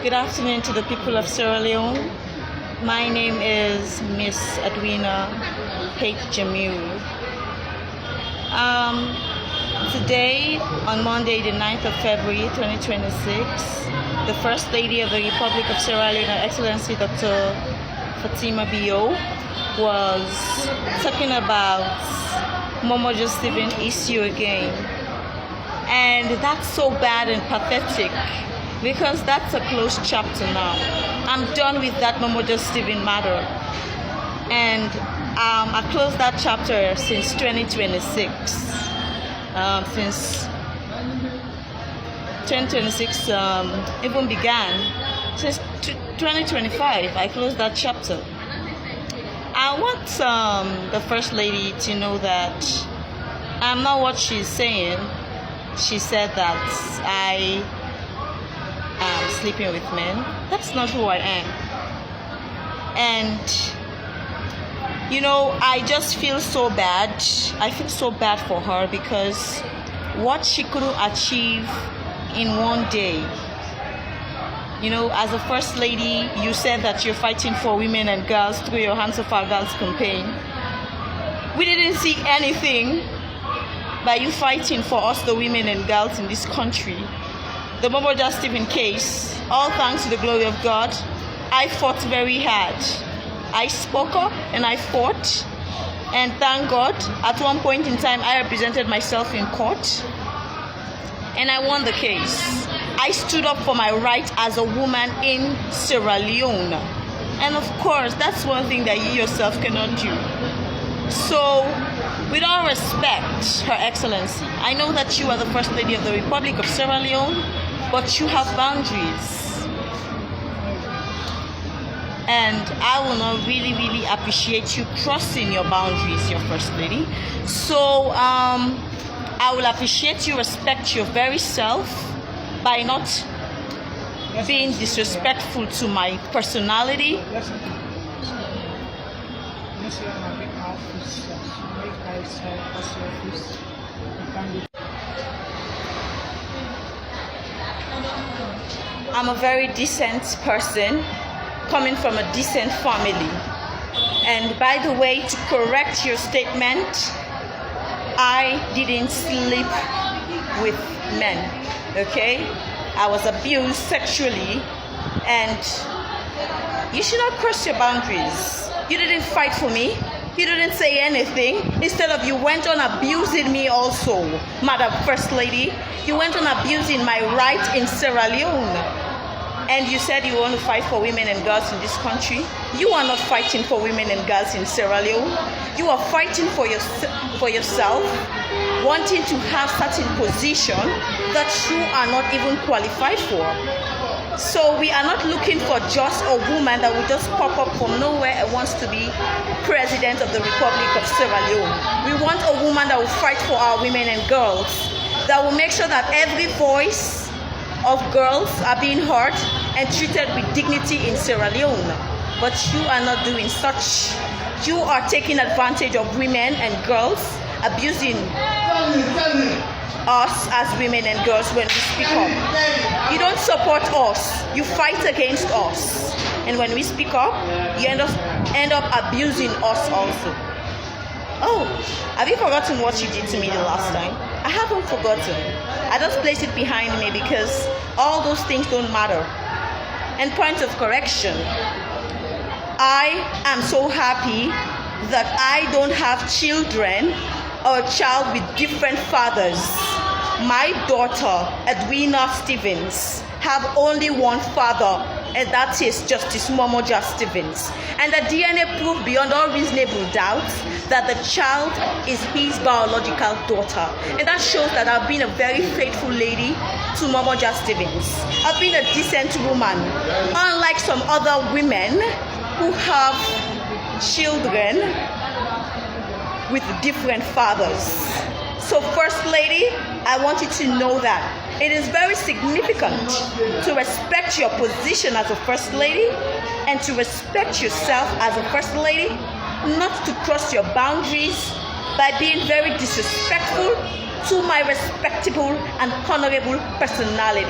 Good afternoon to the people of Sierra Leone. My name is Miss Edwina H. Jamil. Today, on Monday, the 9th of February 2026, the First Lady of the Republic of Sierra Leone, Her Excellency Dr. Fatima Bio, was talking about Momodu Stephen issue again. And that's so bad and pathetic, because that's a closed chapter now. I'm done with that Momodu Stephen matter. And I closed that chapter since 2026. Since 2026 even began, since 2025, I closed that chapter. I want the First Lady to know that I'm not what she's saying. She said that I am sleeping with men. That's not who I am. And I just feel so bad. I feel so bad for her, because what she couldn't achieve in one day. As a First Lady, you said that you're fighting for women and girls through your Hands Off Our Girls campaign. We didn't see anything by you fighting for us, the women and girls in this country. The Momodu Stephen case, all thanks to the glory of God, I fought very hard. I spoke up and I fought, and thank God, at one point in time, I represented myself in court, and I won the case. I stood up for my right as a woman in Sierra Leone, and of course, that's one thing that you yourself cannot do. So, with all respect, Her Excellency, I know that you are the First Lady of the Republic of Sierra Leone, but you have boundaries. And I will not really appreciate you crossing your boundaries, your First Lady. So I will appreciate you respect your very self by not being disrespectful to my personality. I'm a very decent person, coming from a decent family. And by the way, to correct your statement, I didn't sleep with men, okay? I was abused sexually, and you should not cross your boundaries. You didn't fight for me. You didn't say anything. Instead of, you went on abusing me also, Madam First Lady. You went on abusing my right in Sierra Leone. And you said you want to fight for women and girls in this country. You are not fighting for women and girls in Sierra Leone. You are fighting for yourself, wanting to have certain position that you are not even qualified for. So we are not looking for just a woman that will just pop up from nowhere and wants to be president of the Republic of Sierra Leone. We want a woman that will fight for our women and girls, that will make sure that every voice of girls are being heard and treated with dignity in Sierra Leone. But you are not doing such. You are taking advantage of women and girls, abusing us as women and girls when we speak up. You don't support us, you fight against us. And when we speak up, you end up abusing us also. Oh, have you forgotten what you did to me the last time? I haven't forgotten. I just placed it behind me because all those things don't matter. And point of correction, I am so happy that I don't have children or a child with different fathers. My daughter, Edwina Stevens, have only one father, and that is Justice Momodu Stevens. And the DNA proved beyond all reasonable doubt that the child is his biological daughter. And that shows that I've been a very faithful lady to Momodu Stevens. I've been a decent woman, unlike some other women who have children with different fathers. So First Lady, I want you to know that it is very significant to respect your position as a First Lady and to respect yourself as a First Lady, not to cross your boundaries by being very disrespectful to my respectable and honorable personality.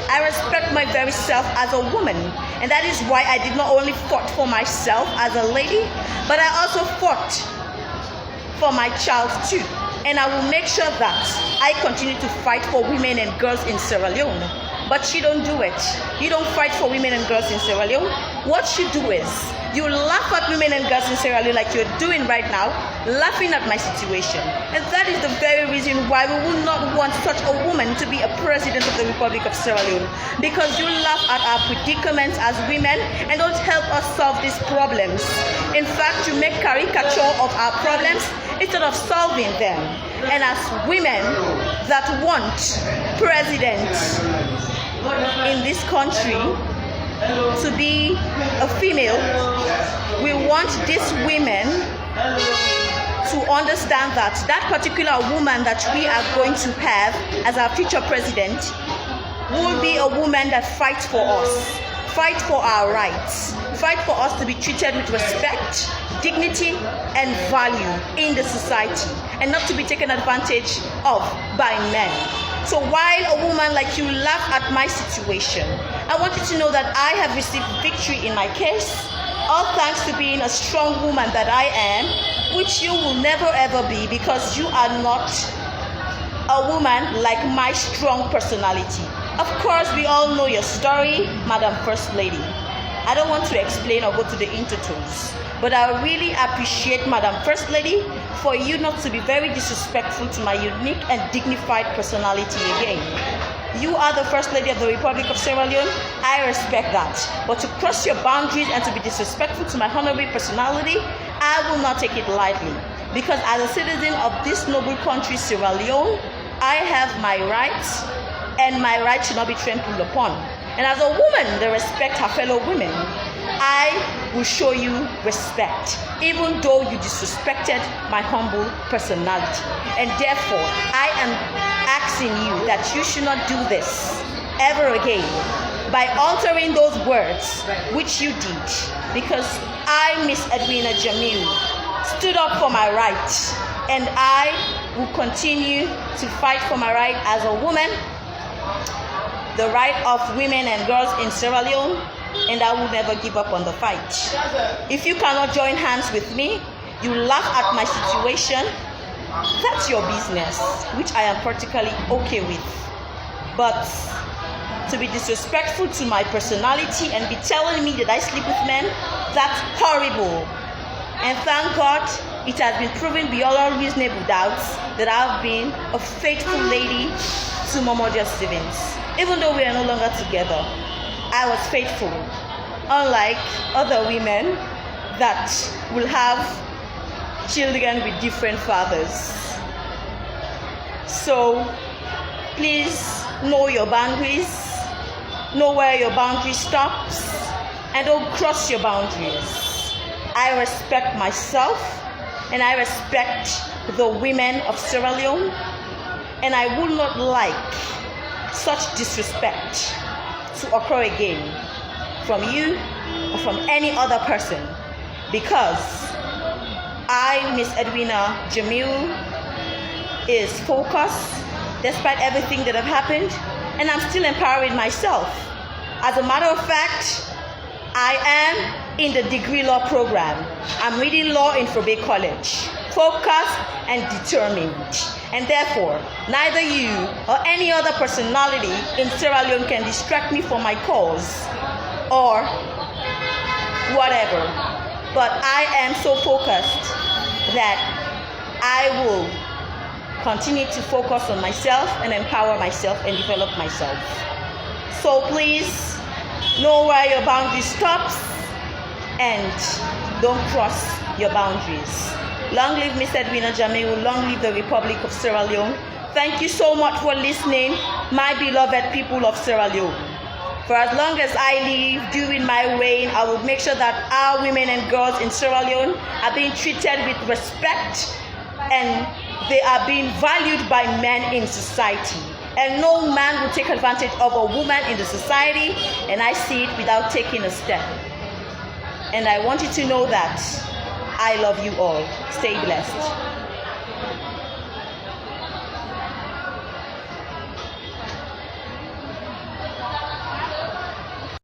I respect my very self as a woman, and that is why I did not only fought for myself as a lady, but I also fought for my child too. And I will make sure that I continue to fight for women and girls in Sierra Leone. But you don't do it. You don't fight for women and girls in Sierra Leone. What you do is you laugh at women and girls in Sierra Leone like you're doing right now, laughing at my situation. And that is the very reason why we would not want such a woman to be a president of the Republic of Sierra Leone. Because you laugh at our predicaments as women and don't help us solve these problems. In fact, you make caricature of our problems instead of solving them. And as women that want presidents in this country to be a female, we want these women to understand that that particular woman that we are going to have as our future president will be a woman that fights for us, fight for our rights, fight for us to be treated with respect, dignity, and value in the society, and not to be taken advantage of by men. So while a woman like you laugh at my situation, I want you to know that I have received victory in my case, all thanks to being a strong woman that I am, which you will never ever be, because you are not a woman like my strong personality. Of course, we all know your story, Madam First Lady. I don't want to explain or go to the intertones, but I really appreciate, Madam First Lady, for you not to be very disrespectful to my unique and dignified personality again. You are the First Lady of the Republic of Sierra Leone. I respect that. But to cross your boundaries and to be disrespectful to my honorable personality, I will not take it lightly. Because as a citizen of this noble country, Sierra Leone, I have my rights, and my rights should not be trampled upon. And as a woman that respects her fellow women, I will show you respect, even though you disrespected my humble personality. And therefore, I am asking you that you should not do this ever again by altering those words which you did. Because I, Miss Edwina Jamiu, stood up for my rights, and I will continue to fight for my right as a woman, the right of women and girls in Sierra Leone, and I will never give up on the fight. If you cannot join hands with me, you laugh at my situation, that's your business, which I am practically okay with. But to be disrespectful to my personality and be telling me that I sleep with men, that's horrible. And thank God, it has been proven beyond all reasonable doubts that I've been a faithful lady to Momodia Stevens. Even though we are no longer together, I was faithful, unlike other women that will have children with different fathers. So please know your boundaries, know where your boundary stops, and don't cross your boundaries. I respect myself, and I respect the women of Sierra Leone, and I would not like such disrespect to occur again from you or from any other person, because I, Miss Edwina Jamiu, is focused despite everything that have happened, and I'm still empowering myself. As a matter of fact, I am in the degree law program. I'm reading law in Forbay College, focused and determined. And therefore, neither you or any other personality in Sierra Leone can distract me from my cause or whatever. But I am so focused that I will continue to focus on myself and empower myself and develop myself. So please know where your boundary stops and don't cross your boundaries. Long live Miss Edwina Jamiu, long live the Republic of Sierra Leone. Thank you so much for listening, my beloved people of Sierra Leone. For as long as I live during my reign, I will make sure that our women and girls in Sierra Leone are being treated with respect, and they are being valued by men in society. And no man will take advantage of a woman in the society, and I see it without taking a step. And I want you to know that I love you all. Stay blessed.